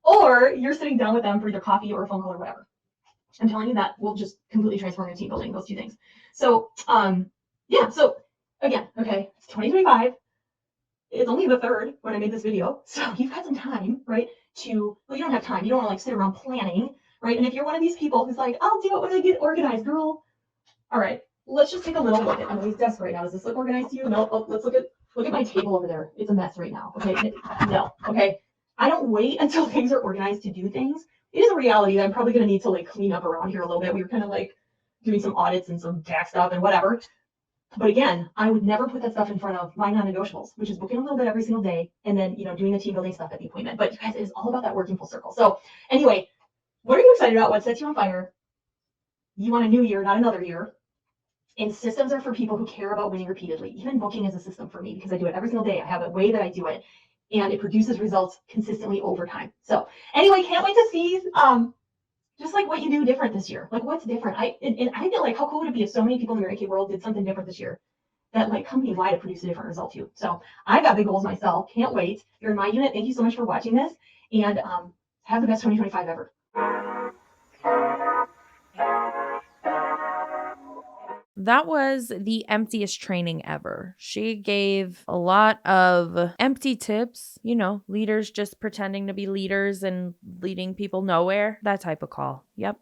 B: or you're sitting down with them for either coffee or a phone call or whatever? I'm telling you that will just completely transform your team building, those two things. So so again, okay, it's 2025. It's only the 3rd when I made this video. So you've got some time, right? You don't have time. You don't want to like sit around planning, right? And if you're one of these people who's like, I'll do it when I get organized, girl. All right, let's just take a little look at Emily's desk right now. Does this look organized to you? No. Let's look at my table over there. It's a mess right now. Okay. No. Okay. I don't wait until things are organized to do things. It is a reality that I'm probably going to need to like clean up around here a little bit. We were kind of like doing some audits and some tax stuff and whatever. But again, I would never put that stuff in front of my non-negotiables, which is booking a little bit every single day and then, doing the team building stuff at the appointment. But you guys, it is all about that working full circle. So anyway, what are you excited about? What sets you on fire? You want a new year, not another year. And systems are for people who care about winning repeatedly. Even booking is a system for me because I do it every single day. I have a way that I do it, and it produces results consistently over time. So anyway, can't wait to see just like what you do different this year. Like what's different? I feel like how cool would it be if so many people in the Mary Kay world did something different this year that like company-wide it produced a different result too. So I've got big goals myself. Can't wait. You're in my unit. Thank you so much for watching this, and have the best 2025 ever.
A: That was the emptiest training ever. She gave a lot of empty tips, leaders just pretending to be leaders and leading people nowhere. That type of call. Yep.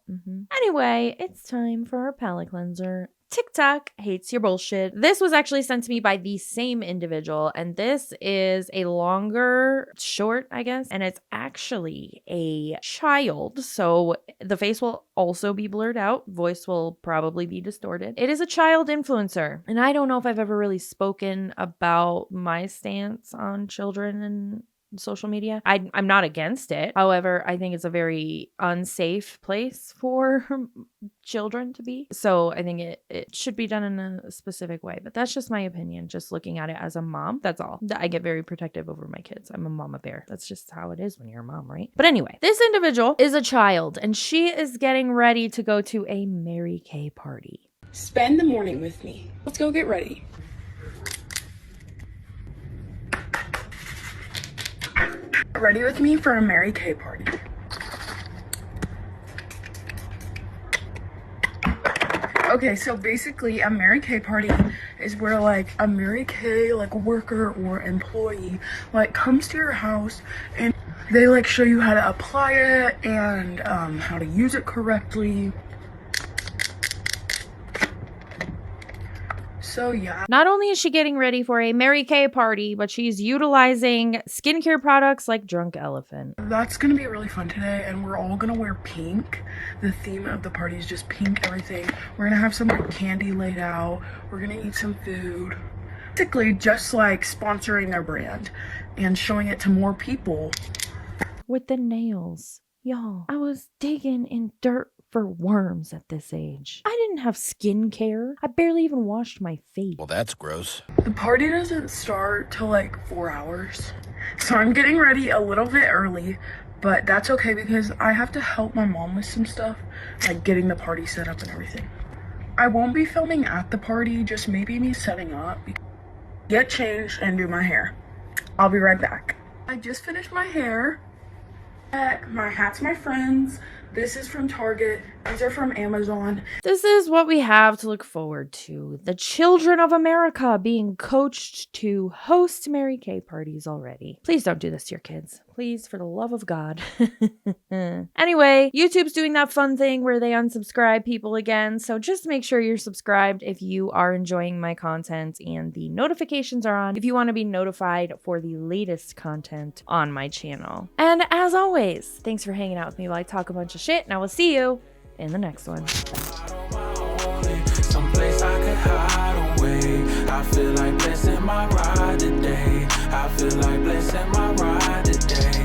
A: Anyway, it's time for our palette cleanser. TikTok hates your bullshit. This was actually sent to me by the same individual, and this is a longer short, I guess, and it's actually a child, so the face will also be blurred out. Voice will probably be distorted. It is a child influencer, and I don't know if I've ever really spoken about my stance on children and social media. I'm not against it. However, I think it's a very unsafe place for children to be. So I think it should be done in a specific way. But that's just my opinion, just looking at it as a mom. That's all. I get very protective over my kids. I'm a mama bear. That's just how it is when you're a mom, right? But anyway, this individual is a child, and she is getting ready to go to a Mary Kay party.
F: Spend the morning with me. Let's go get ready. Ready with me for a Mary Kay party. Okay, so basically a Mary Kay party is where like a Mary Kay like worker or employee like comes to your house and they like show you how to apply it and how to use it correctly. So yeah.
A: Not only is she getting ready for a Mary Kay party, but she's utilizing skincare products like Drunk Elephant.
F: That's gonna be really fun today, and we're all gonna wear pink. The theme of the party is just pink everything. We're gonna have some like candy laid out. We're gonna eat some food. Basically just like sponsoring their brand and showing it to more people.
A: With the nails. Y'all, I was digging in dirt for worms at this age. I didn't have skincare. I barely even washed my face.
D: Well, that's gross.
F: The party doesn't start till like 4 hours. So I'm getting ready a little bit early, but that's okay because I have to help my mom with some stuff, like getting the party set up and everything. I won't be filming at the party, just maybe me setting up, get changed, and do my hair. I'll be right back. I just finished my hair. My hat's my friend's. This is from Target. These are from Amazon.
A: This is what we have to look forward to. The children of America being coached to host Mary Kay parties already. Please don't do this to your kids. Please, for the love of God. Anyway, YouTube's doing that fun thing where they unsubscribe people again. So just make sure you're subscribed if you are enjoying my content and the notifications are on if you want to be notified for the latest content on my channel. And as always, thanks for hanging out with me while I talk a bunch of shit, and I will see you in the next one.
G: Someplace I could hide away. I feel like blessing my ride today. I feel like blessing my ride today.